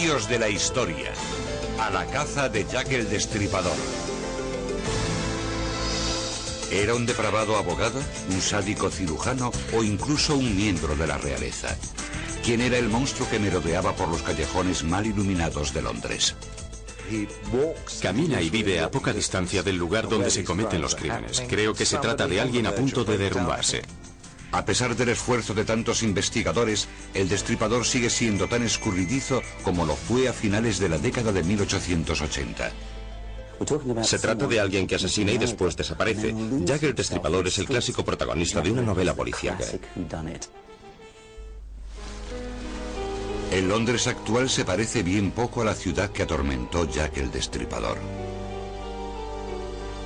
Dios de la historia. A la caza de Jack el Destripador. ¿Era un depravado abogado, un sádico cirujano o incluso un miembro de la realeza? ¿Quién era el monstruo que merodeaba por los callejones mal iluminados de Londres? Camina y vive a poca distancia del lugar donde se cometen los crímenes. Creo que se trata de alguien a punto de derrumbarse. A pesar del esfuerzo de tantos investigadores, el Destripador sigue siendo tan escurridizo como lo fue a finales de la década de 1880. Se trata de alguien que asesina y después desaparece. Jack el Destripador es el clásico protagonista de una novela policíaca. El Londres actual se parece bien poco a la ciudad que atormentó Jack el Destripador.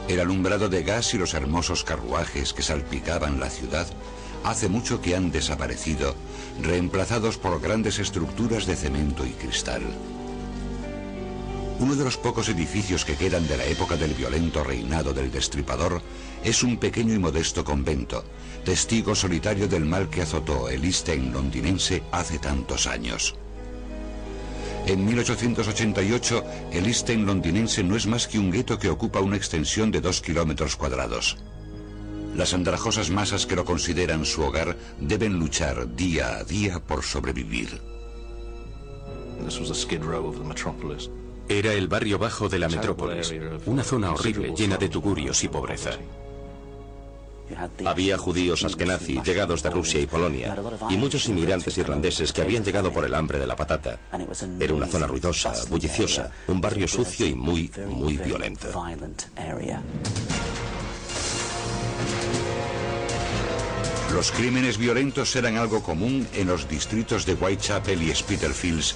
El alumbrado de gas y los hermosos carruajes que salpicaban la ciudad hace mucho que han desaparecido, reemplazados por grandes estructuras de cemento y cristal. Uno de los pocos edificios que quedan de la época del violento reinado del Destripador es un pequeño y modesto convento, testigo solitario del mal que azotó el East End londinense hace tantos años. En 1888, el East End londinense no es más que un gueto que ocupa una extensión de 2 kilómetros cuadrados. Las andrajosas masas que lo consideran su hogar deben luchar día a día por sobrevivir. Era el barrio bajo de la metrópolis, una zona horrible llena de tugurios y pobreza. Había judíos askenazí llegados de Rusia y Polonia y muchos inmigrantes irlandeses que habían llegado por el hambre de la patata. Era una zona ruidosa, bulliciosa, un barrio sucio y muy violento. Los crímenes violentos eran algo común en los distritos de Whitechapel y Spitalfields,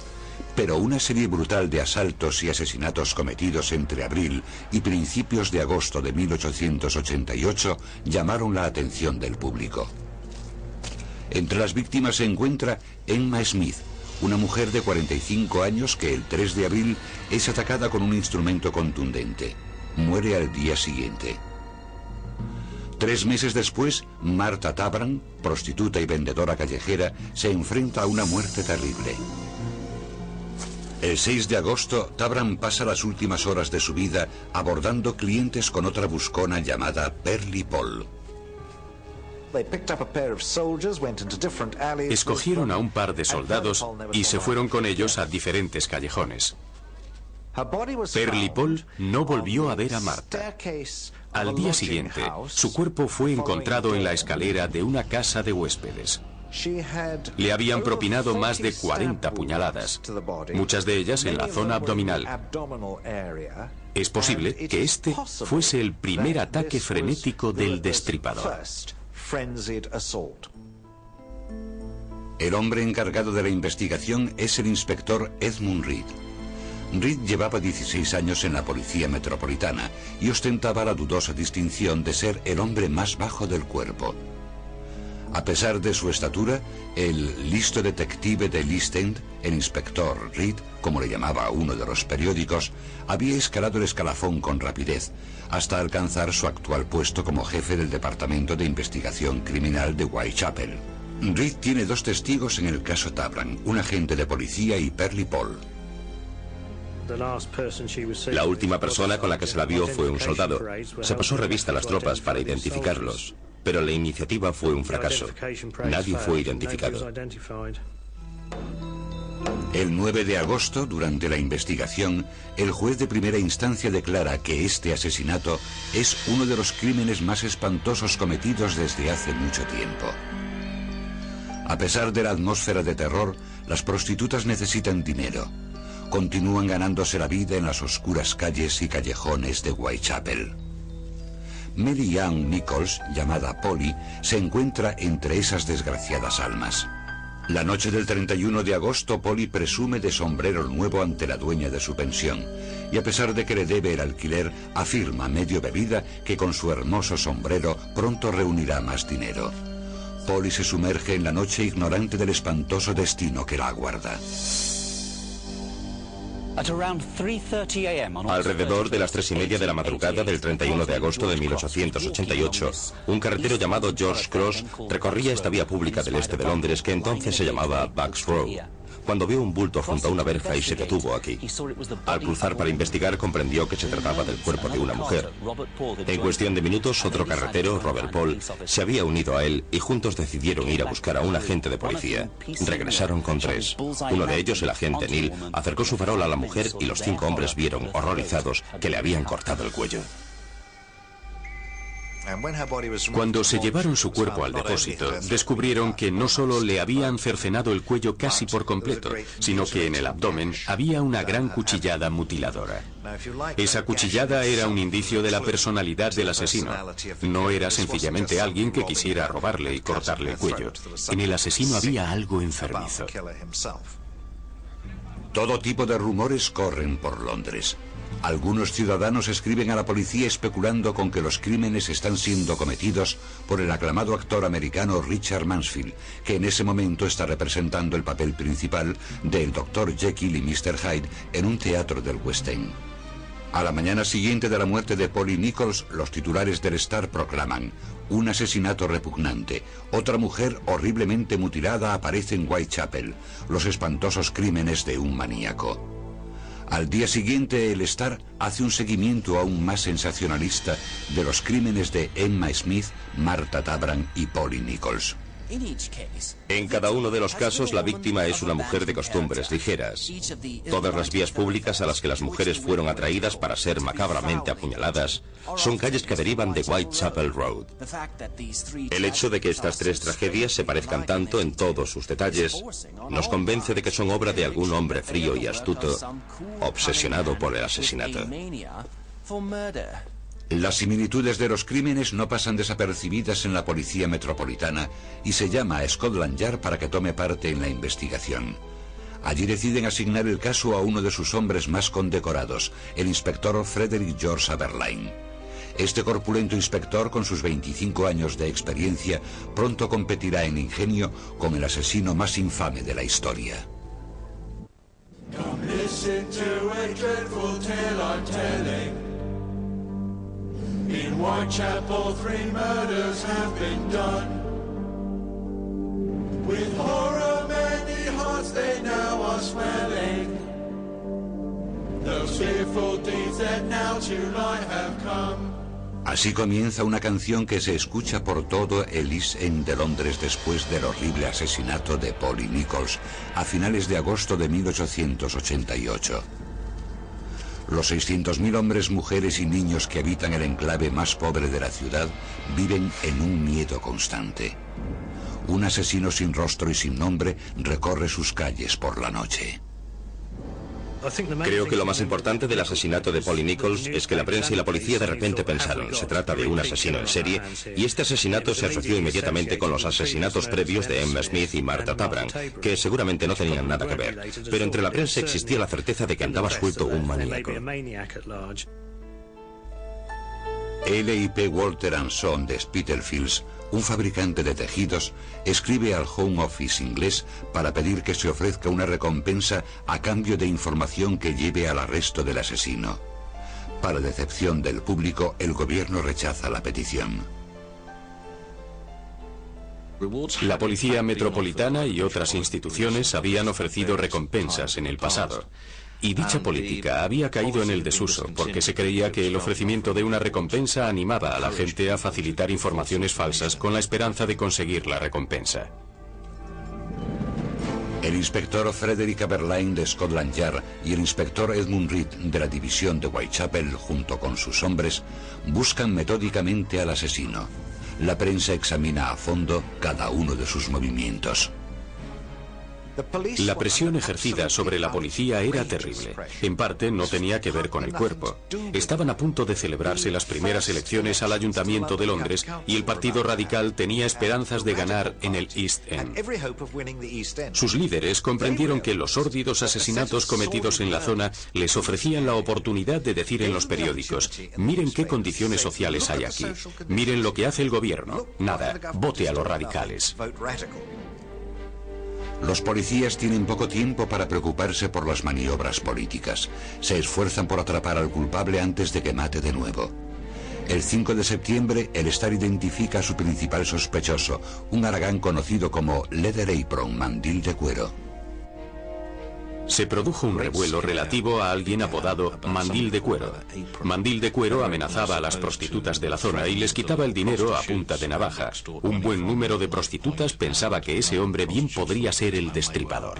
pero una serie brutal de asaltos y asesinatos cometidos entre abril y principios de agosto de 1888 llamaron la atención del público. Entre las víctimas se encuentra Emma Smith, una mujer de 45 años que el 3 de abril es atacada con un instrumento contundente. Muere al día siguiente. 3 meses después, Martha Tabram, prostituta y vendedora callejera, se enfrenta a una muerte terrible. El 6 de agosto, Tabram pasa las últimas horas de su vida abordando clientes con otra buscona llamada Pearly Paul. Escogieron a un par de soldados y se fueron con ellos a diferentes callejones. Pearly Paul no volvió a ver a Martha. Al día siguiente, su cuerpo fue encontrado en la escalera de una casa de huéspedes. Le habían propinado más de 40 puñaladas, muchas de ellas en la zona abdominal. Es posible que este fuese el primer ataque frenético del Destripador. El hombre encargado de la investigación es el inspector Edmund Reed. Reed llevaba 16 años en la policía metropolitana y ostentaba la dudosa distinción de ser el hombre más bajo del cuerpo. A pesar de su estatura, el listo detective del East End, el inspector Reed, como le llamaba uno de los periódicos, había escalado el escalafón con rapidez hasta alcanzar su actual puesto como jefe del Departamento de Investigación Criminal de Whitechapel. Reed tiene 2 testigos en el caso Tabram, un agente de policía y Pearly Paul. La última persona con la que se la vio fue un soldado. Se pasó revista a las tropas para identificarlos, pero la iniciativa fue un fracaso. Nadie fue identificado. El 9 de agosto, durante la investigación, el juez de primera instancia declara que este asesinato es uno de los crímenes más espantosos cometidos desde hace mucho tiempo. A pesar de la atmósfera de terror, las prostitutas necesitan dinero. Continúan ganándose la vida en las oscuras calles y callejones de Whitechapel. Mary Ann Nichols, llamada Polly, se encuentra entre esas desgraciadas almas. La noche del 31 de agosto, Polly presume de sombrero nuevo ante la dueña de su pensión, y a pesar de que le debe el alquiler, afirma, medio bebida, que con su hermoso sombrero pronto reunirá más dinero. Polly se sumerge en la noche ignorante del espantoso destino que la aguarda. Alrededor de las 3:30 de la madrugada del 31 de agosto de 1888, un carretero llamado George Cross recorría esta vía pública del este de Londres que entonces se llamaba Bucks Row. cuando vio un bulto junto a una verja y se detuvo aquí. Al cruzar para investigar comprendió que se trataba del cuerpo de una mujer. En cuestión de minutos, otro carretero, Robert Paul, se había unido a él y juntos decidieron ir a buscar a un agente de policía. Regresaron con 3. Uno de ellos, el agente Neil, acercó su farol a la mujer y los 5 hombres vieron, horrorizados, que le habían cortado el cuello. Cuando se llevaron su cuerpo al depósito, descubrieron que no solo le habían cercenado el cuello casi por completo, sino que en el abdomen había una gran cuchillada mutiladora. Esa cuchillada era un indicio de la personalidad del asesino. No era sencillamente alguien que quisiera robarle y cortarle el cuello. En el asesino había algo enfermizo. Todo tipo de rumores corren por Londres. Algunos ciudadanos escriben a la policía especulando con que los crímenes están siendo cometidos por el aclamado actor americano Richard Mansfield, que en ese momento está representando el papel principal del Dr. Jekyll y Mr. Hyde en un teatro del West End. A la mañana siguiente de la muerte de Polly Nichols, los titulares del Star proclaman: un asesinato repugnante. Otra mujer horriblemente mutilada aparece en Whitechapel. Los espantosos crímenes de un maníaco. Al día siguiente, el Star hace un seguimiento aún más sensacionalista de los crímenes de Emma Smith, Martha Tabram y Polly Nichols. En cada uno de los casos, la víctima es una mujer de costumbres ligeras. Todas las vías públicas a las que las mujeres fueron atraídas para ser macabramente apuñaladas son calles que derivan de Whitechapel Road. El hecho de que estas 3 tragedias se parezcan tanto en todos sus detalles nos convence de que son obra de algún hombre frío y astuto, obsesionado por el asesinato. Las similitudes de los crímenes no pasan desapercibidas en la policía metropolitana y se llama a Scotland Yard para que tome parte en la investigación. Allí deciden asignar el caso a uno de sus hombres más condecorados, el inspector Frederick George Aberline. Este corpulento inspector, con sus 25 años de experiencia, pronto competirá en ingenio con el asesino más infame de la historia. Come listen to a dreadful tale I'm telling. In Whitechapel 3 murders have been done. With horror many hearts they now are swelling. Those fearful deeds that now to light have come. Así comienza una canción que se escucha por todo el East End de Londres después del horrible asesinato de Polly Nichols a finales de agosto de 1888. Los 600.000 hombres, mujeres y niños que habitan el enclave más pobre de la ciudad viven en un miedo constante. Un asesino sin rostro y sin nombre recorre sus calles por la noche. Creo que lo más importante del asesinato de Polly Nichols es que la prensa y la policía de repente pensaron, se trata de un asesino en serie, y este asesinato se asoció inmediatamente con los asesinatos previos de Emma Smith y Martha Tabram, que seguramente no tenían nada que ver, pero entre la prensa existía la certeza de que andaba suelto un maníaco. L.I.P. Walter & Son de Spitalfields, un fabricante de tejidos, escribe al Home Office inglés para pedir que se ofrezca una recompensa a cambio de información que lleve al arresto del asesino. Para decepción del público, el gobierno rechaza la petición. La policía metropolitana y otras instituciones habían ofrecido recompensas en el pasado. Y dicha política había caído en el desuso porque se creía que el ofrecimiento de una recompensa animaba a la gente a facilitar informaciones falsas con la esperanza de conseguir la recompensa. El inspector Frederick Aberline de Scotland Yard y el inspector Edmund Reed de la división de Whitechapel, junto con sus hombres, buscan metódicamente al asesino. La prensa examina a fondo cada uno de sus movimientos. La presión ejercida sobre la policía era terrible. En parte no tenía que ver con el cuerpo. Estaban a punto de celebrarse las primeras elecciones al Ayuntamiento de Londres y el Partido Radical tenía esperanzas de ganar en el East End. Sus líderes comprendieron que los sórdidos asesinatos cometidos en la zona les ofrecían la oportunidad de decir en los periódicos: miren qué condiciones sociales hay aquí, miren lo que hace el gobierno, nada, vote a los radicales. Los policías tienen poco tiempo para preocuparse por las maniobras políticas. Se esfuerzan por atrapar al culpable antes de que mate de nuevo. El 5 de septiembre, el Star identifica a su principal sospechoso, un haragán conocido como Leather Apron, mandil de cuero. Se produjo un revuelo relativo a alguien apodado Mandil de Cuero. Mandil de Cuero amenazaba a las prostitutas de la zona y les quitaba el dinero a punta de navaja. Un buen número de prostitutas pensaba que ese hombre bien podría ser el destripador.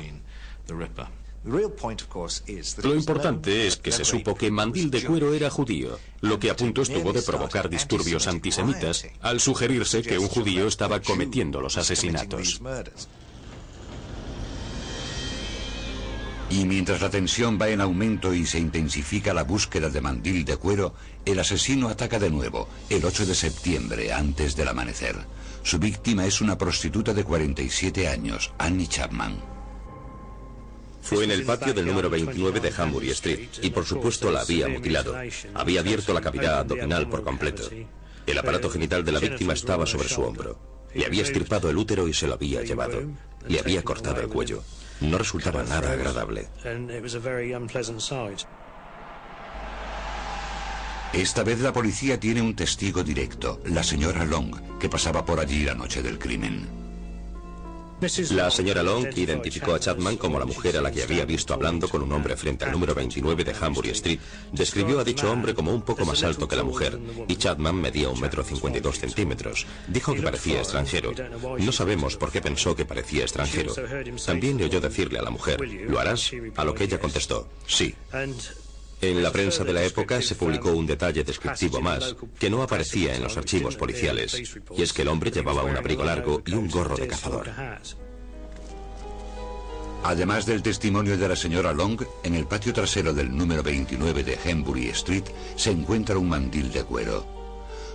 Lo importante es que se supo que Mandil de Cuero era judío, lo que a punto estuvo de provocar disturbios antisemitas al sugerirse que un judío estaba cometiendo los asesinatos. Y mientras la tensión va en aumento y se intensifica la búsqueda de Mandil de Cuero, el asesino ataca de nuevo, el 8 de septiembre, antes del amanecer. Su víctima es una prostituta de 47 años, Annie Chapman. Fue en el patio del número 29 de Hambury Street y por supuesto la había mutilado. Había abierto la cavidad abdominal por completo. El aparato genital de la víctima estaba sobre su hombro. Le había extirpado el útero y se lo había llevado. Le había cortado el cuello. No resultaba nada agradable. Esta vez la policía tiene un testigo directo, la señora Long, que pasaba por allí la noche del crimen. La señora Long identificó a Chapman como la mujer a la que había visto hablando con un hombre frente al número 29 de Hambury Street. Describió a dicho hombre como un poco más alto que la mujer, y Chapman medía 1,52 m. Dijo que parecía extranjero. No sabemos por qué pensó que parecía extranjero. También le oyó decirle a la mujer, ¿lo harás? A lo que ella contestó, sí. En la prensa de la época se publicó un detalle descriptivo más, que no aparecía en los archivos policiales, y es que el hombre llevaba un abrigo largo y un gorro de cazador. Además del testimonio de la señora Long, en el patio trasero del número 29 de Hambury Street se encuentra un mandil de cuero.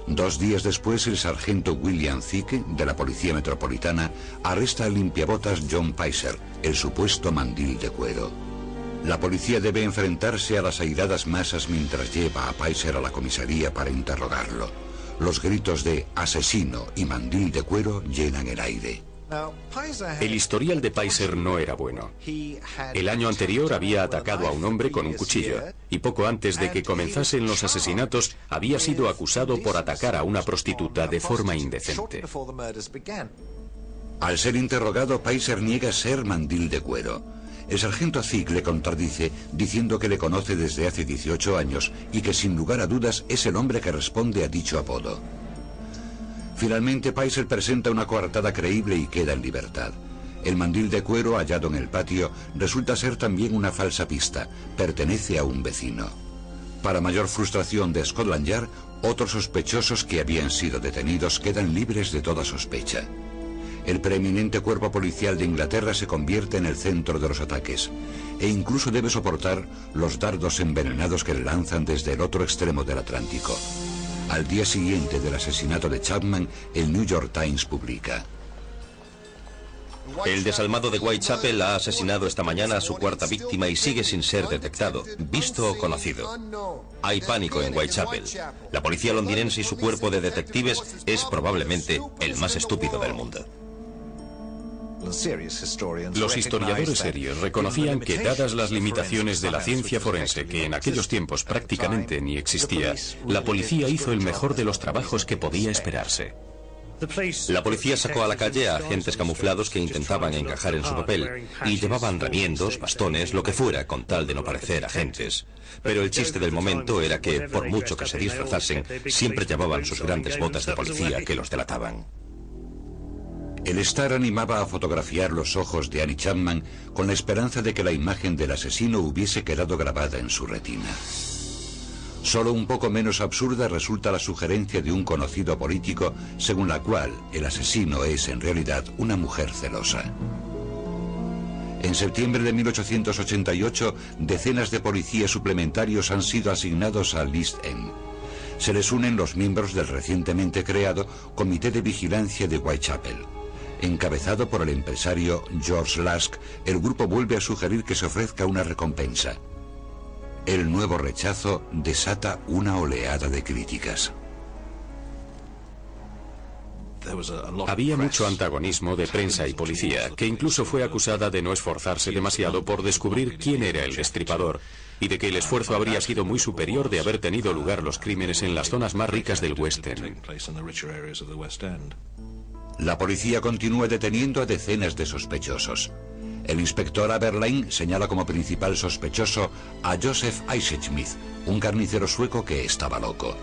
2 días después, el sargento William Thicke, de la Policía Metropolitana, arresta al limpiabotas John Pizer, el supuesto mandil de cuero. La policía debe enfrentarse a las airadas masas mientras lleva a Pizer a la comisaría para interrogarlo. Los gritos de asesino y mandil de cuero llenan el aire. El historial de Pizer no era bueno. El año anterior había atacado a un hombre con un cuchillo, y poco antes de que comenzasen los asesinatos había sido acusado por atacar a una prostituta de forma indecente. Al ser interrogado, Pizer niega ser mandil de cuero. El sargento Thicke le contradice diciendo que le conoce desde hace 18 años y que sin lugar a dudas es el hombre que responde a dicho apodo. Finalmente Pizer presenta una coartada creíble y queda en libertad. El mandil de cuero hallado en el patio resulta ser también una falsa pista, pertenece a un vecino. Para mayor frustración de Scotland Yard, otros sospechosos que habían sido detenidos quedan libres de toda sospecha. El preeminente cuerpo policial de Inglaterra se convierte en el centro de los ataques e incluso debe soportar los dardos envenenados que le lanzan desde el otro extremo del Atlántico. Al día siguiente del asesinato de Chapman, el New York Times publica: el desalmado de Whitechapel ha asesinado esta mañana a su 4ª víctima y sigue sin ser detectado, visto o conocido. Hay pánico en Whitechapel. La policía londinense y su cuerpo de detectives es probablemente el más estúpido del mundo. Los historiadores serios reconocían que, dadas las limitaciones de la ciencia forense, que en aquellos tiempos prácticamente ni existía, la policía hizo el mejor de los trabajos que podía esperarse. La policía sacó a la calle a agentes camuflados que intentaban encajar en su papel y llevaban remiendos, bastones, lo que fuera, con tal de no parecer agentes. Pero el chiste del momento era que, por mucho que se disfrazasen, siempre llevaban sus grandes botas de policía que los delataban. El Star animaba a fotografiar los ojos de Annie Chapman con la esperanza de que la imagen del asesino hubiese quedado grabada en su retina. Solo un poco menos absurda resulta la sugerencia de un conocido político según la cual el asesino es en realidad una mujer celosa. En septiembre de 1888, decenas de policías suplementarios han sido asignados al East End. Se les unen los miembros del recientemente creado Comité de Vigilancia de Whitechapel. Encabezado por el empresario George Lask, el grupo vuelve a sugerir que se ofrezca una recompensa. El nuevo rechazo desata una oleada de críticas. Había mucho antagonismo de prensa y policía, que incluso fue acusada de no esforzarse demasiado por descubrir quién era el destripador, y de que el esfuerzo habría sido muy superior de haber tenido lugar los crímenes en las zonas más ricas del West End. La policía continúa deteniendo a decenas de sospechosos. El inspector Aberline señala como principal sospechoso a Joseph Eisenschmidt, un carnicero sueco que estaba loco.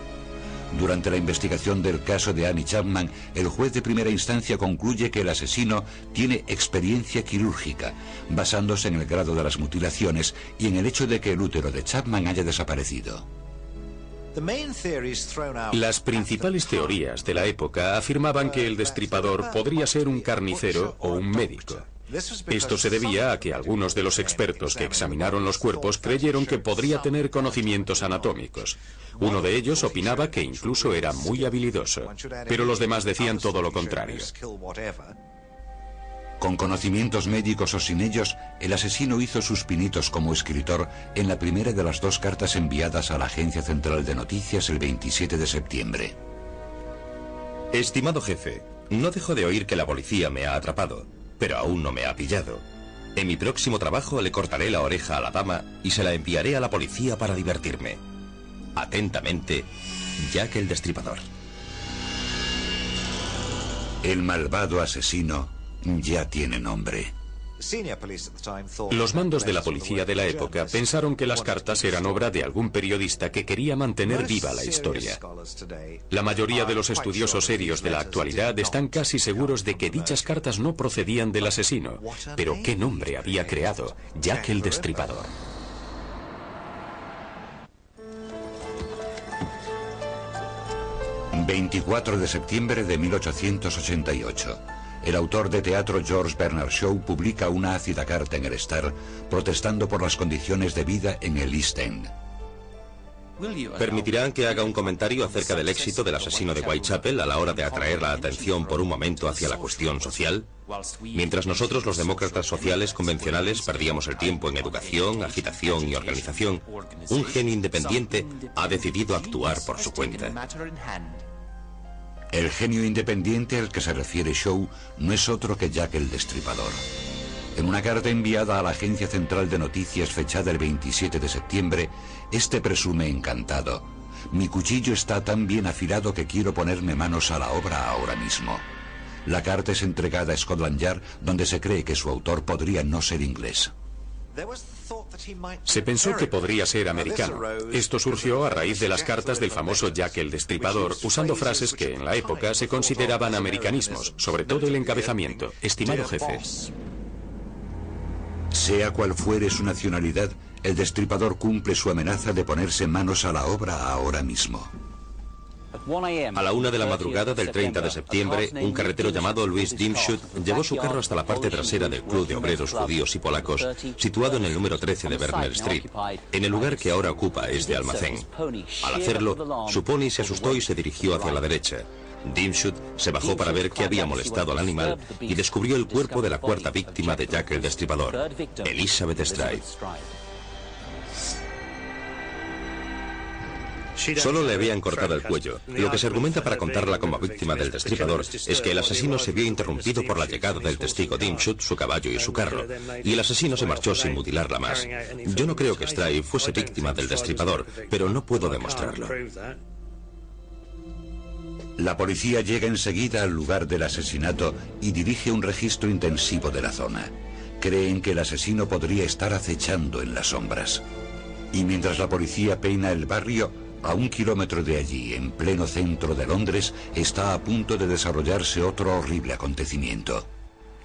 Durante la investigación del caso de Annie Chapman, el juez de primera instancia concluye que el asesino tiene experiencia quirúrgica, basándose en el grado de las mutilaciones y en el hecho de que el útero de Chapman haya desaparecido. Las principales teorías de la época afirmaban que el destripador podría ser un carnicero o un médico. Esto se debía a que algunos de los expertos que examinaron los cuerpos creyeron que podría tener conocimientos anatómicos. Uno de ellos opinaba que incluso era muy habilidoso, pero los demás decían todo lo contrario. Con conocimientos médicos o sin ellos, el asesino hizo sus pinitos como escritor en la primera de las 2 cartas enviadas a la Agencia Central de Noticias el 27 de septiembre. Estimado jefe, no dejo de oír que la policía me ha atrapado, pero aún no me ha pillado. En mi próximo trabajo le cortaré la oreja a la dama y se la enviaré a la policía para divertirme. Atentamente, Jack el Destripador. El malvado asesino ya tiene nombre. Los mandos de la policía de la época pensaron que las cartas eran obra de algún periodista que quería mantener viva la historia. La mayoría de los estudiosos serios de la actualidad están casi seguros de que dichas cartas no procedían del asesino. Pero ¿qué nombre había creado Jack el Destripador? ...24 de septiembre de 1888... El autor de teatro George Bernard Shaw publica una ácida carta en el Star protestando por las condiciones de vida en el East End. ¿Permitirán que haga un comentario acerca del éxito del asesino de Whitechapel a la hora de atraer la atención por un momento hacia la cuestión social? Mientras nosotros, los demócratas sociales convencionales, perdíamos el tiempo en educación, agitación y organización, un genio independiente ha decidido actuar por su cuenta. El genio independiente al que se refiere Shaw no es otro que Jack el Destripador. En una carta enviada a la Agencia Central de Noticias fechada el 27 de septiembre, este presume encantado: mi cuchillo está tan bien afilado que quiero ponerme manos a la obra ahora mismo. La carta es entregada a Scotland Yard, donde se cree que su autor podría no ser inglés. Se pensó que podría ser americano. Esto surgió a raíz de las cartas del famoso Jack el Destripador, usando frases que en la época se consideraban americanismos, sobre todo el encabezamiento: estimado jefe. Sea cual fuere su nacionalidad, el destripador cumple su amenaza de ponerse manos a la obra ahora mismo. A la 1 de la madrugada del 30 de septiembre, un carretero llamado Louis Dimschut llevó su carro hasta la parte trasera del Club de Obreros Judíos y Polacos, situado en el número 13 de Berners Street, en el lugar que ahora ocupa este almacén. Al hacerlo, su pony se asustó y se dirigió hacia la derecha. Dimschut se bajó para ver qué había molestado al animal y descubrió el cuerpo de la 4ª víctima de Jack el Destripador, Elizabeth Stride. Solo le habían cortado el cuello. Lo que se argumenta para contarla como víctima del destripador es que el asesino se vio interrumpido por la llegada del testigo Dimschut, su caballo y su carro, y el asesino se marchó sin mutilarla más. Yo no creo que Stride fuese víctima del destripador, pero no puedo demostrarlo. La policía llega enseguida al lugar del asesinato y dirige un registro intensivo de la zona. Creen que el asesino podría estar acechando en las sombras. Y mientras la policía peina el barrio, a 1 kilómetro de allí, en pleno centro de Londres, está a punto de desarrollarse otro horrible acontecimiento.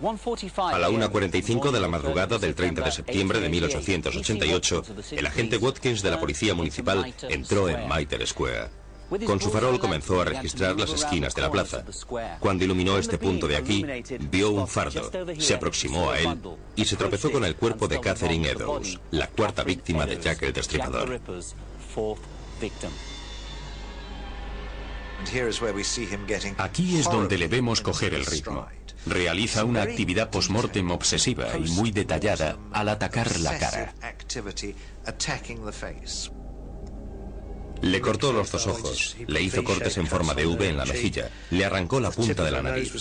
A la 1:45 de la madrugada del 30 de septiembre de 1888, el agente Watkins de la Policía Municipal entró en Mitre Square. Con su farol comenzó a registrar las esquinas de la plaza. Cuando iluminó este punto de aquí, vio un fardo, se aproximó a él y se tropezó con el cuerpo de Catherine Eddowes, la 4ª víctima de Jack el Destripador. Aquí es donde le vemos coger el ritmo. Realiza una actividad post-mortem obsesiva y muy detallada al atacar la cara. Le cortó los 2 ojos, le hizo cortes en forma de V en la mejilla, le arrancó la punta de la nariz.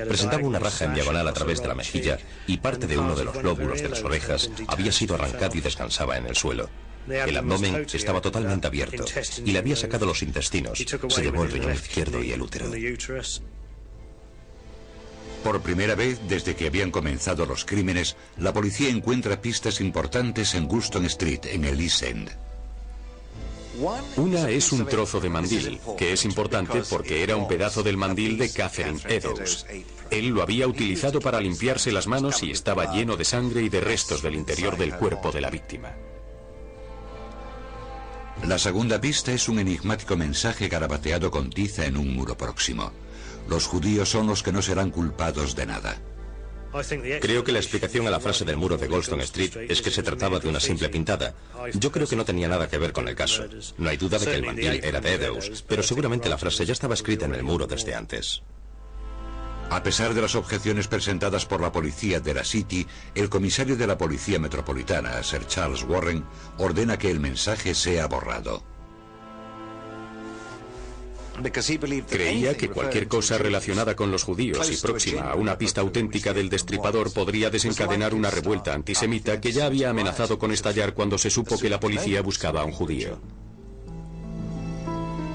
Presentaba una raja en diagonal a través de la mejilla y parte de uno de los lóbulos de las orejas había sido arrancado y descansaba en el suelo. El abdomen estaba totalmente abierto y le había sacado los intestinos. Se llevó el riñón izquierdo y el útero. Por primera vez desde que habían comenzado los crímenes, la policía encuentra pistas importantes en Guston Street, en el East End. Una es un trozo de mandil, que es importante porque era un pedazo del mandil de Catherine Eddowes. Él lo había utilizado para limpiarse las manos y estaba lleno de sangre y de restos del interior del cuerpo de la víctima. La segunda pista es un enigmático mensaje garabateado con tiza en un muro próximo. Los judíos son los que no serán culpados de nada. Creo que la explicación a la frase del muro de Goldstone Street es que se trataba de una simple pintada. Yo creo que no tenía nada que ver con el caso. No hay duda de que el mandil era de Eddowes, pero seguramente la frase ya estaba escrita en el muro desde antes. A pesar de las objeciones presentadas por la policía de la City, el comisario de la Policía Metropolitana, Sir Charles Warren, ordena que el mensaje sea borrado. Creía que cualquier cosa relacionada con los judíos y próxima a una pista auténtica del destripador podría desencadenar una revuelta antisemita que ya había amenazado con estallar cuando se supo que la policía buscaba a un judío.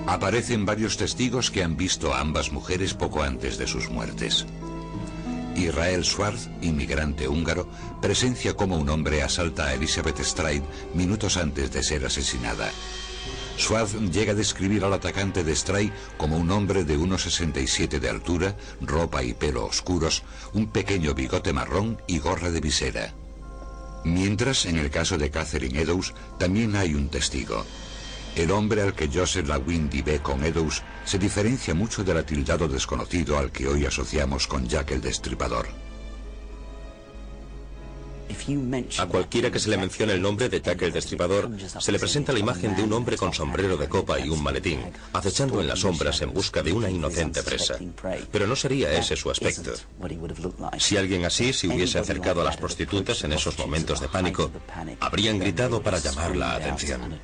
Aparecen varios testigos que han visto a ambas mujeres poco antes de sus muertes. Israel Schwartz, inmigrante húngaro, presencia cómo un hombre asalta a Elizabeth Stride minutos antes de ser asesinada. Schwartz llega a describir al atacante de Stride como un hombre de 1,67 de altura, ropa y pelo oscuros, un pequeño bigote marrón y gorra de visera. Mientras, en el caso de Catherine Eddowes, también hay un testigo. El hombre al que Joseph Lawindy ve con Eddowes se diferencia mucho del atildado desconocido al que hoy asociamos con Jack el Destripador. A cualquiera que se le mencione el nombre de Jack el Destripador, se le presenta la imagen de un hombre con sombrero de copa y un maletín, acechando en las sombras en busca de una inocente presa. Pero no sería ese su aspecto. Si alguien así se hubiese acercado a las prostitutas en esos momentos de pánico, habrían gritado para llamar la atención.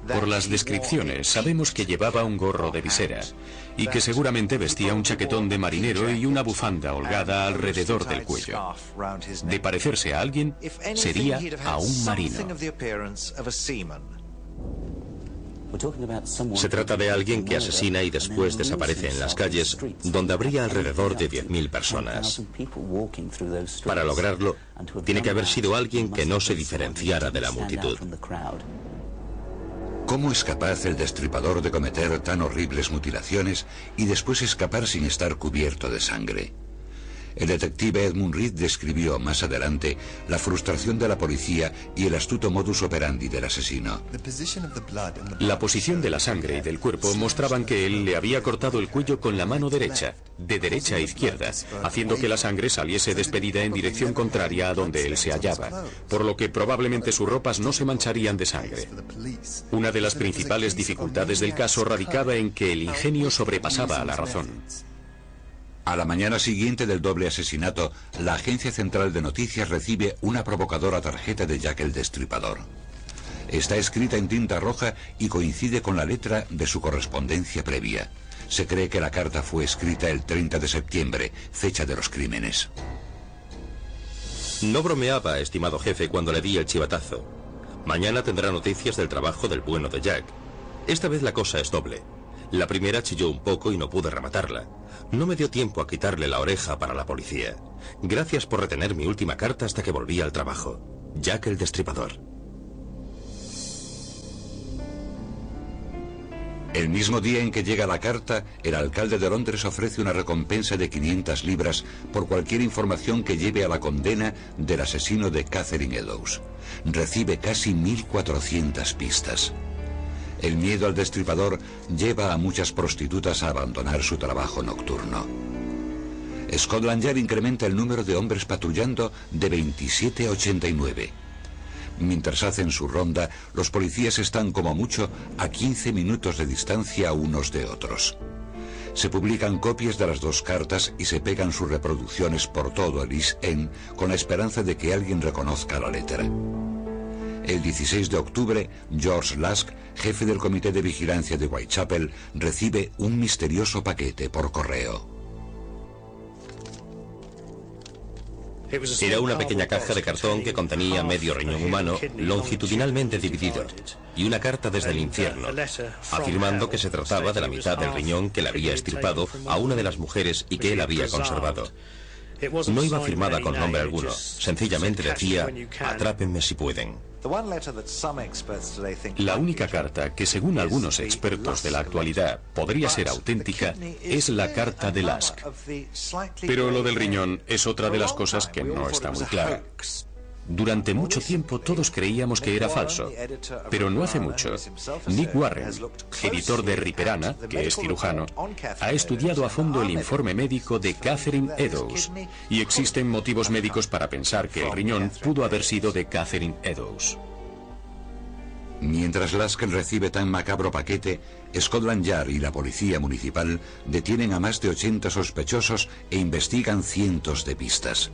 Por las descripciones sabemos que llevaba un gorro de visera y que seguramente vestía un chaquetón de marinero y una bufanda holgada alrededor del cuello. De parecerse a alguien, sería a un marino. Se trata de alguien que asesina y después desaparece en las calles, donde habría alrededor de 10.000 personas. Para lograrlo, tiene que haber sido alguien que no se diferenciara de la multitud. ¿Cómo es capaz el destripador de cometer tan horribles mutilaciones y después escapar sin estar cubierto de sangre? El detective Edmund Reed describió más adelante la frustración de la policía y el astuto modus operandi del asesino. La posición de la sangre y del cuerpo mostraban que él le había cortado el cuello con la mano derecha, de derecha a izquierda, haciendo que la sangre saliese despedida en dirección contraria a donde él se hallaba, por lo que probablemente sus ropas no se mancharían de sangre. Una de las principales dificultades del caso radicaba en que el ingenio sobrepasaba a la razón. A la mañana siguiente del doble asesinato, la Agencia Central de Noticias recibe una provocadora tarjeta de Jack el Destripador. Está escrita en tinta roja y coincide con la letra de su correspondencia previa. Se cree que la carta fue escrita el 30 de septiembre, fecha de los crímenes. No bromeaba, estimado jefe, cuando le di el chivatazo. Mañana tendrá noticias del trabajo del bueno de Jack. Esta vez la cosa es doble. La primera chilló un poco y no pude rematarla. No me dio tiempo a quitarle la oreja para la policía. Gracias por retener mi última carta hasta que volví al trabajo. Jack el Destripador. El mismo día en que llega la carta, el alcalde de Londres ofrece una recompensa de 500 libras por cualquier información que lleve a la condena del asesino de Catherine Eddowes. Recibe casi 1.400 pistas. El miedo al destripador lleva a muchas prostitutas a abandonar su trabajo nocturno. Scotland Yard incrementa el número de hombres patrullando de 27 a 89. Mientras hacen su ronda, los policías están como mucho a 15 minutos de distancia unos de otros. Se publican copias de las dos cartas y se pegan sus reproducciones por todo el East End con la esperanza de que alguien reconozca la letra. El 16 de octubre, George Lusk, jefe del Comité de Vigilancia de Whitechapel, recibe un misterioso paquete por correo. Era una pequeña caja de cartón que contenía medio riñón humano longitudinalmente dividido y una carta desde el infierno, afirmando que se trataba de la mitad del riñón que le había extirpado a una de las mujeres y que él había conservado. No iba firmada con nombre alguno, sencillamente decía: atrápenme si pueden. La única carta que, según algunos expertos de la actualidad, podría ser auténtica es la carta de Lusk. Pero lo del riñón es otra de las cosas que no está muy clara. Durante mucho tiempo todos creíamos que era falso, pero no hace mucho, Nick Warren, editor de Riperana, que es cirujano, ha estudiado a fondo el informe médico de Catherine Eddowes, y existen motivos médicos para pensar que el riñón pudo haber sido de Catherine Eddowes. Mientras Lusk recibe tan macabro paquete, Scotland Yard y la policía municipal detienen a más de 80 sospechosos e investigan cientos de pistas.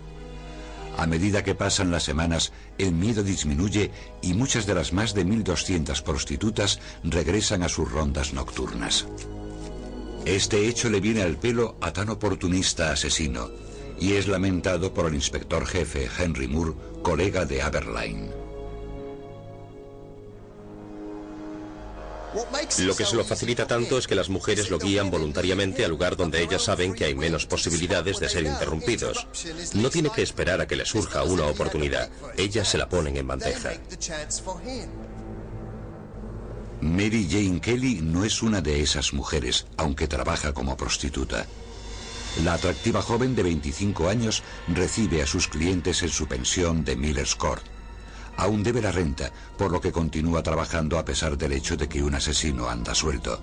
A medida que pasan las semanas, el miedo disminuye y muchas de las más de 1.200 prostitutas regresan a sus rondas nocturnas. Este hecho le viene al pelo a tan oportunista asesino y es lamentado por el inspector jefe Henry Moore, colega de Aberline. Lo que se lo facilita tanto es que las mujeres lo guían voluntariamente al lugar donde ellas saben que hay menos posibilidades de ser interrumpidos. No tiene que esperar a que le surja una oportunidad. Ellas se la ponen en bandeja. Mary Jane Kelly no es una de esas mujeres, aunque trabaja como prostituta. La atractiva joven de 25 años recibe a sus clientes en su pensión de Miller's Court. Aún debe la renta, por lo que continúa trabajando a pesar del hecho de que un asesino anda suelto.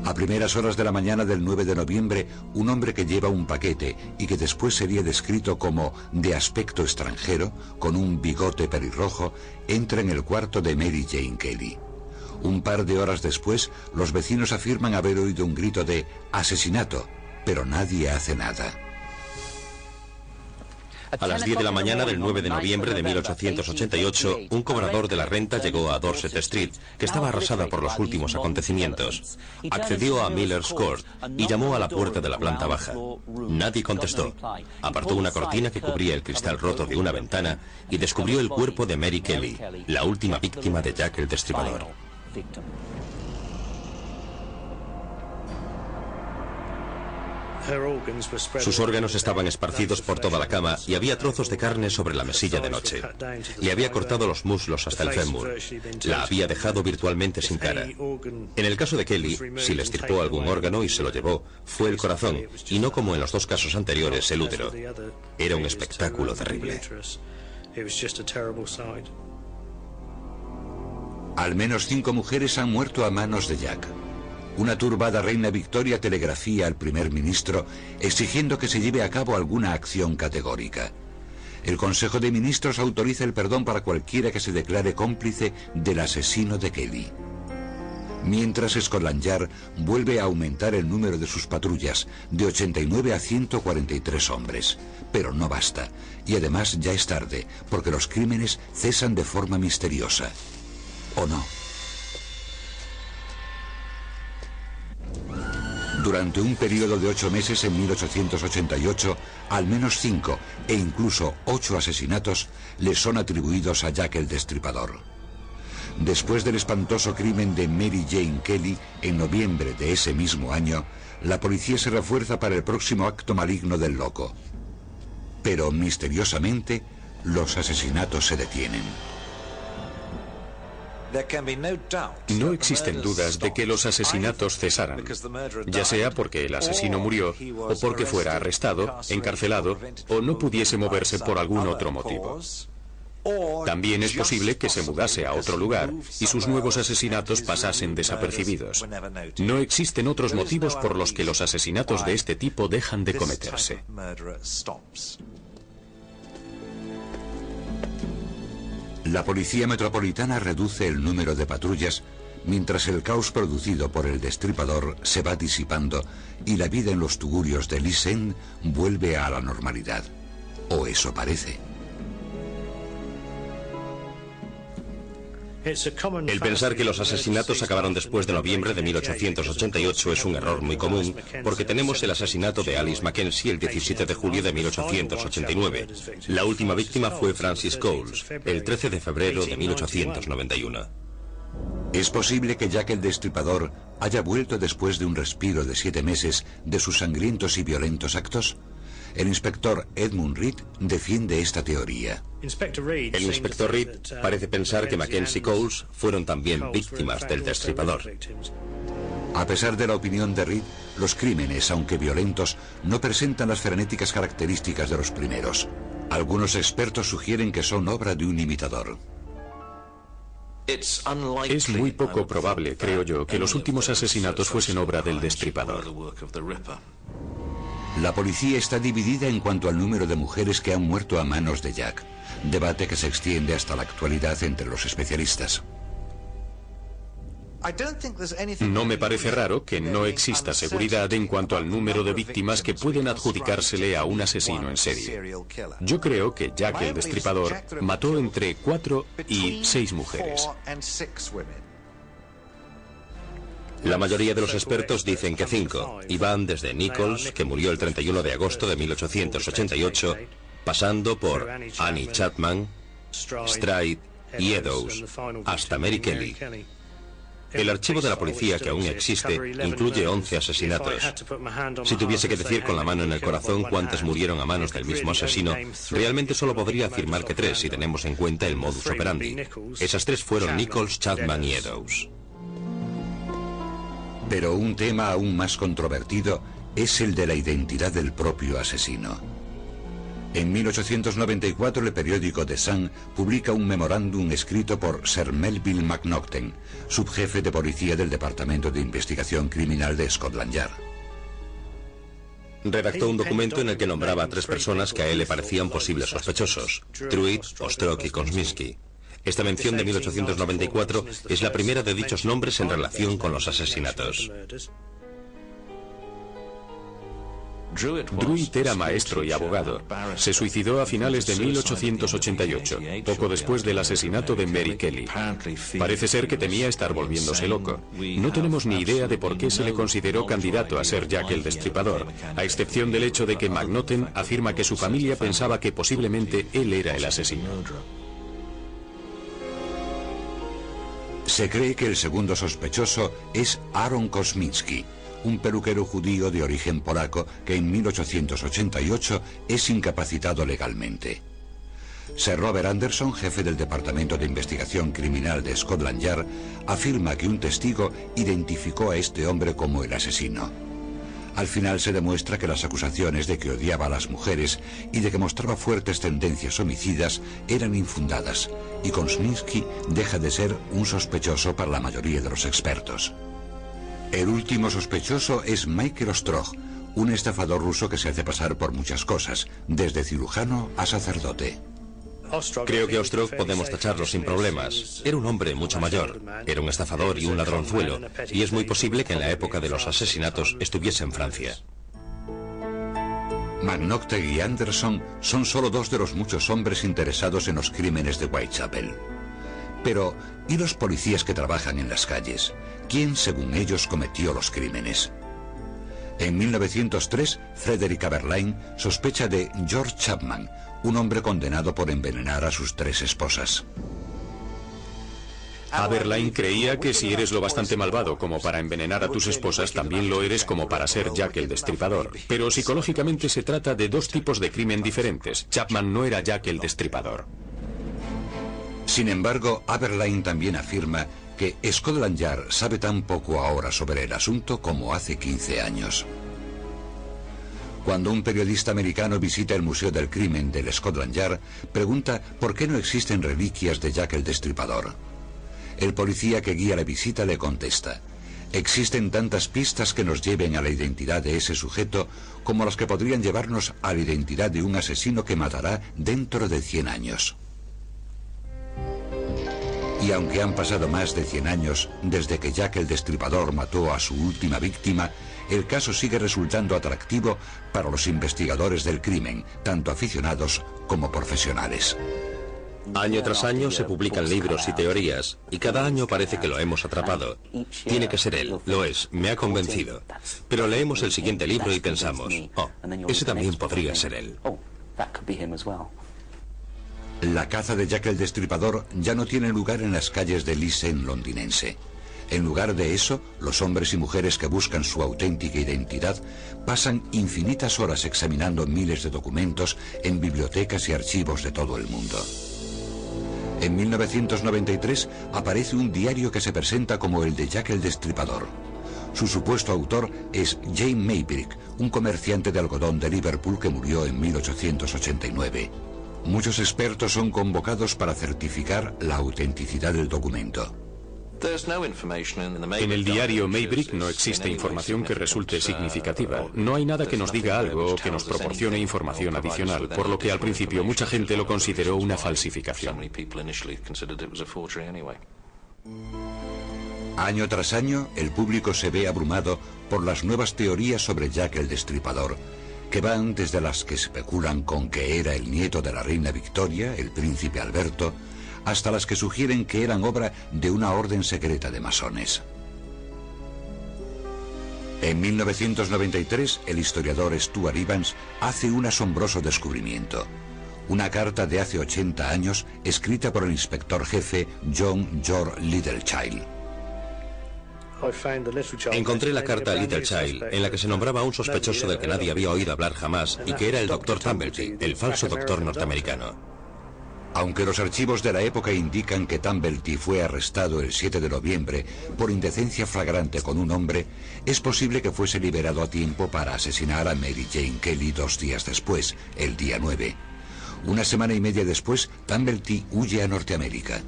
A primeras horas de la mañana del 9 de noviembre, un hombre que lleva un paquete y que después sería descrito como de aspecto extranjero, con un bigote pelirrojo, entra en el cuarto de Mary Jane Kelly. Un par de horas después, los vecinos afirman haber oído un grito de asesinato, pero nadie hace nada. A las 10 de la mañana del 9 de noviembre de 1888, un cobrador de la renta llegó a Dorset Street, que estaba arrasada por los últimos acontecimientos. Accedió a Miller's Court y llamó a la puerta de la planta baja. Nadie contestó. Apartó una cortina que cubría el cristal roto de una ventana y descubrió el cuerpo de Mary Kelly, la última víctima de Jack el Destripador. Sus órganos estaban esparcidos por toda la cama y había trozos de carne sobre la mesilla de noche. Le había cortado los muslos hasta el fémur. La había dejado virtualmente sin cara. En el caso de Kelly, si le extirpó algún órgano y se lo llevó, fue el corazón, y no como en los dos casos anteriores, el útero. Era un espectáculo terrible. Al menos 5 mujeres han muerto a manos de Jack. Una turbada reina Victoria telegrafía al primer ministro exigiendo que se lleve a cabo alguna acción categórica. El Consejo de Ministros autoriza el perdón para cualquiera que se declare cómplice del asesino de Kelly. Mientras Scotland Yard vuelve a aumentar el número de sus patrullas de 89 a 143 hombres. Pero no basta, y además ya es tarde, porque los crímenes cesan de forma misteriosa. ¿O no? Durante un periodo de 8 meses en 1888, al menos 5 e incluso 8 asesinatos le son atribuidos a Jack el Destripador. Después del espantoso crimen de Mary Jane Kelly, en noviembre de ese mismo año, la policía se refuerza para el próximo acto maligno del loco. Pero misteriosamente, los asesinatos se detienen. No existen dudas de que los asesinatos cesaran, ya sea porque el asesino murió o porque fuera arrestado, encarcelado o no pudiese moverse por algún otro motivo. También es posible que se mudase a otro lugar y sus nuevos asesinatos pasasen desapercibidos. No existen otros motivos por los que los asesinatos de este tipo dejan de cometerse. La policía metropolitana reduce el número de patrullas mientras el caos producido por el destripador se va disipando y la vida en los tugurios de East End vuelve a la normalidad. O eso parece. El pensar que los asesinatos acabaron después de noviembre de 1888 es un error muy común, porque tenemos el asesinato de Alice Mackenzie el 17 de julio de 1889. La última víctima fue Francis Coles, el 13 de febrero de 1891. ¿Es posible que Jack el Destripador haya vuelto después de un respiro de 7 meses de sus sangrientos y violentos actos? El inspector Edmund Reed defiende esta teoría. El inspector Reed parece pensar que Mackenzie y Coles fueron también víctimas del Destripador. A pesar de la opinión de Reed, los crímenes, aunque violentos, no presentan las frenéticas características de los primeros. Algunos expertos sugieren que son obra de un imitador. Es muy poco probable, creo yo, que los últimos asesinatos fuesen obra del Destripador. La policía está dividida en cuanto al número de mujeres que han muerto a manos de Jack, debate que se extiende hasta la actualidad entre los especialistas. No me parece raro que no exista seguridad en cuanto al número de víctimas que pueden adjudicársele a un asesino en serie. Yo creo que Jack el Destripador mató entre 4 y 6 mujeres. La mayoría de los expertos dicen que 5, y van desde Nichols, que murió el 31 de agosto de 1888, pasando por Annie Chapman, Stride y Eddowes, hasta Mary Kelly. El archivo de la policía, que aún existe, incluye 11 asesinatos. Si tuviese que decir con la mano en el corazón cuántas murieron a manos del mismo asesino, realmente solo podría afirmar que 3 si tenemos en cuenta el modus operandi. Esas 3 fueron Nichols, Chapman y Eddowes. Pero un tema aún más controvertido es el de la identidad del propio asesino. En 1894 el periódico The Sun publica un memorándum escrito por Sir Melville Macnaghten, subjefe de policía del Departamento de Investigación Criminal de Scotland Yard. Redactó un documento en el que nombraba a 3 personas que a él le parecían posibles sospechosos: Truitt, Ostrock y Kosminski. Esta mención de 1894 es la primera de dichos nombres en relación con los asesinatos. Druitt era maestro y abogado. Se suicidó a finales de 1888, poco después del asesinato de Mary Kelly. Parece ser que temía estar volviéndose loco. No tenemos ni idea de por qué se le consideró candidato a ser Jack el Destripador, a excepción del hecho de que Macnaghten afirma que su familia pensaba que posiblemente él era el asesino. Se cree que el segundo sospechoso es Aaron Kosminski, un peluquero judío de origen polaco que en 1888 es incapacitado legalmente. Sir Robert Anderson, jefe del Departamento de Investigación Criminal de Scotland Yard, afirma que un testigo identificó a este hombre como el asesino. Al final se demuestra que las acusaciones de que odiaba a las mujeres y de que mostraba fuertes tendencias homicidas eran infundadas, y Kosminski deja de ser un sospechoso para la mayoría de los expertos. El último sospechoso es Michael Ostrock, un estafador ruso que se hace pasar por muchas cosas, desde cirujano a sacerdote. Creo que Ostrock podemos tacharlo sin problemas. Era un hombre mucho mayor, era un estafador y un ladronzuelo, y es muy posible que en la época de los asesinatos estuviese en Francia. Macnaghten y Anderson son solo 2 de los muchos hombres interesados en los crímenes de Whitechapel. Pero, ¿y los policías que trabajan en las calles? ¿Quién, según ellos, cometió los crímenes? En 1903, Frederick Aberline sospecha de George Chapman, un hombre condenado por envenenar a sus 3 esposas. Aberline creía que si eres lo bastante malvado como para envenenar a tus esposas, también lo eres como para ser Jack el Destripador. Pero psicológicamente se trata de 2 tipos de crimen diferentes. Chapman no era Jack el Destripador. Sin embargo, Aberline también afirma que Scotland Yard sabe tan poco ahora sobre el asunto como hace 15 años. Cuando un periodista americano visita el Museo del Crimen del Scotland Yard, pregunta por qué no existen reliquias de Jack el Destripador. El policía que guía la visita le contesta: existen tantas pistas que nos lleven a la identidad de ese sujeto como las que podrían llevarnos a la identidad de un asesino que matará dentro de 100 años. Y aunque han pasado más de 100 años desde que Jack el Destripador mató a su última víctima, el caso sigue resultando atractivo para los investigadores del crimen, tanto aficionados como profesionales. Año tras año se publican libros y teorías, y cada año parece que lo hemos atrapado. Tiene que ser él, lo es, me ha convencido. Pero leemos el siguiente libro y pensamos, oh, ese también podría ser él. La caza de Jack el Destripador ya no tiene lugar en las calles del East End londinense. En lugar de eso, los hombres y mujeres que buscan su auténtica identidad pasan infinitas horas examinando miles de documentos en bibliotecas y archivos de todo el mundo. En 1993 aparece un diario que se presenta como el de Jack el Destripador. Su supuesto autor es James Maybrick, un comerciante de algodón de Liverpool que murió en 1889. Muchos expertos son convocados para certificar la autenticidad del documento. En el diario Maybrick no existe información que resulte significativa. No hay nada que nos diga algo o que nos proporcione información adicional, por lo que al principio mucha gente lo consideró una falsificación. Año tras año, el público se ve abrumado por las nuevas teorías sobre Jack el Destripador, que van desde las que especulan con que era el nieto de la reina Victoria, el príncipe Alberto, hasta las que sugieren que eran obra de una orden secreta de masones. En 1993, el historiador Stuart Evans hace un asombroso descubrimiento. Una carta de hace 80 años escrita por el inspector jefe John George Littlechild. Encontré la carta a Littlechild, en la que se nombraba a un sospechoso del que nadie había oído hablar jamás, y que era el Dr. Tumblety, el falso doctor norteamericano. Aunque los archivos de la época indican que Tumblety fue arrestado el 7 de noviembre por indecencia flagrante con un hombre, es posible que fuese liberado a tiempo para asesinar a Mary Jane Kelly 2 días después, el día 9. Una semana y media después, Tumblety huye a Norteamérica.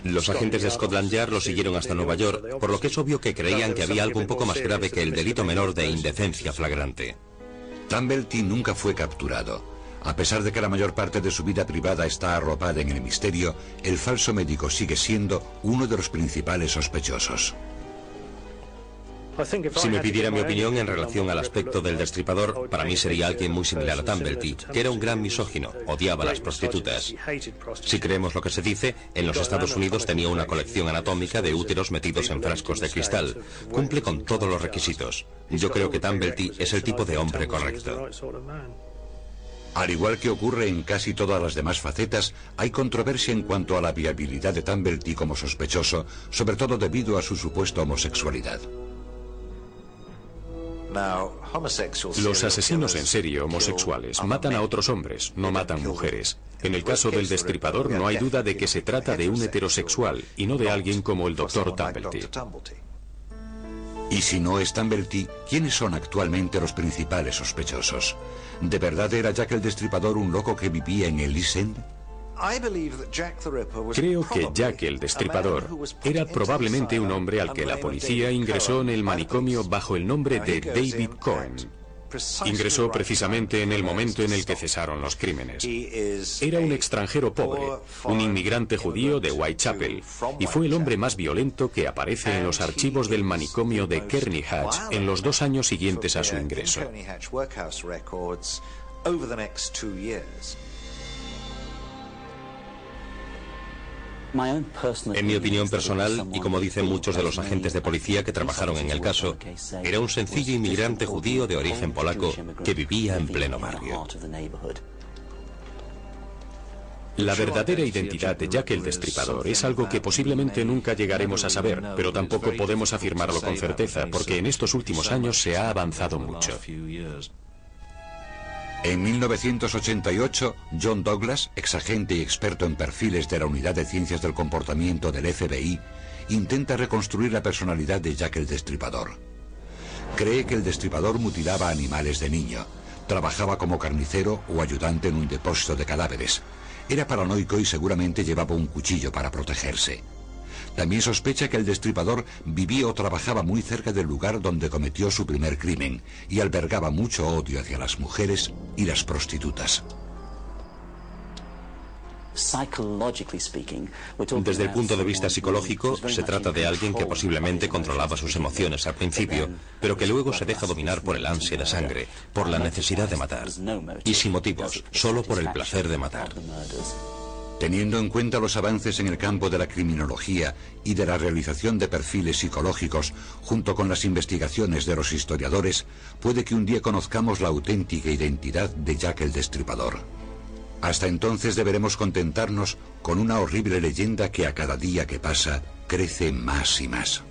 Los agentes de Scotland Yard lo siguieron hasta Nueva York, por lo que es obvio que creían que había algo un poco más grave que el delito menor de indecencia flagrante. Tumblety nunca fue capturado. A pesar de que la mayor parte de su vida privada está arropada en el misterio, el falso médico sigue siendo uno de los principales sospechosos. Si me pidiera mi opinión en relación al aspecto del destripador, para mí sería alguien muy similar a Tumblety, que era un gran misógino, odiaba a las prostitutas. Si creemos lo que se dice, en los Estados Unidos tenía una colección anatómica de úteros metidos en frascos de cristal. Cumple con todos los requisitos. Yo creo que Tumblety es el tipo de hombre correcto. Al igual que ocurre en casi todas las demás facetas, hay controversia en cuanto a la viabilidad de Tumblety como sospechoso, sobre todo debido a su supuesta homosexualidad. Los asesinos en serie homosexuales matan a otros hombres, no matan mujeres. En el caso del destripador no hay duda de que se trata de un heterosexual y no de alguien como el Dr. Tumblety. Y si no es Tumblety, ¿quiénes son actualmente los principales sospechosos? ¿De verdad era Jack el Destripador un loco que vivía en el East End? Creo que Jack el Destripador era probablemente un hombre al que la policía ingresó en el manicomio bajo el nombre de David Cohen. Ingresó precisamente en el momento en el que cesaron los crímenes. Era un extranjero pobre, un inmigrante judío de Whitechapel, y fue el hombre más violento que aparece en los archivos del manicomio de Kearney Hatch en los 2 años siguientes a su ingreso. En mi opinión personal, y como dicen muchos de los agentes de policía que trabajaron en el caso, era un sencillo inmigrante judío de origen polaco que vivía en pleno barrio. La verdadera identidad de Jack el Destripador es algo que posiblemente nunca llegaremos a saber, pero tampoco podemos afirmarlo con certeza, porque en estos últimos años se ha avanzado mucho. En 1988, John Douglas, exagente y experto en perfiles de la Unidad de Ciencias del Comportamiento del FBI, intenta reconstruir la personalidad de Jack el Destripador. Cree que el destripador mutilaba animales de niño, trabajaba como carnicero o ayudante en un depósito de cadáveres. Era paranoico y seguramente llevaba un cuchillo para protegerse. También sospecha que el destripador vivía o trabajaba muy cerca del lugar donde cometió su primer crimen y albergaba mucho odio hacia las mujeres y las prostitutas. Desde el punto de vista psicológico, se trata de alguien que posiblemente controlaba sus emociones al principio, pero que luego se deja dominar por el ansia de sangre, por la necesidad de matar, y sin motivos, solo por el placer de matar. Teniendo en cuenta los avances en el campo de la criminología y de la realización de perfiles psicológicos, junto con las investigaciones de los historiadores, puede que un día conozcamos la auténtica identidad de Jack el Destripador. Hasta entonces deberemos contentarnos con una horrible leyenda que a cada día que pasa crece más y más.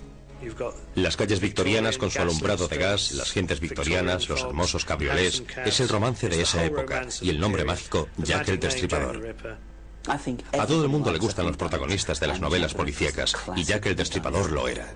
Las calles victorianas con su alumbrado de gas, las gentes victorianas, los hermosos cabriolés, es el romance de esa época y el nombre mágico Jack el Destripador. A todo el mundo le gustan los protagonistas de las novelas policíacas y Jack el Destripador lo era.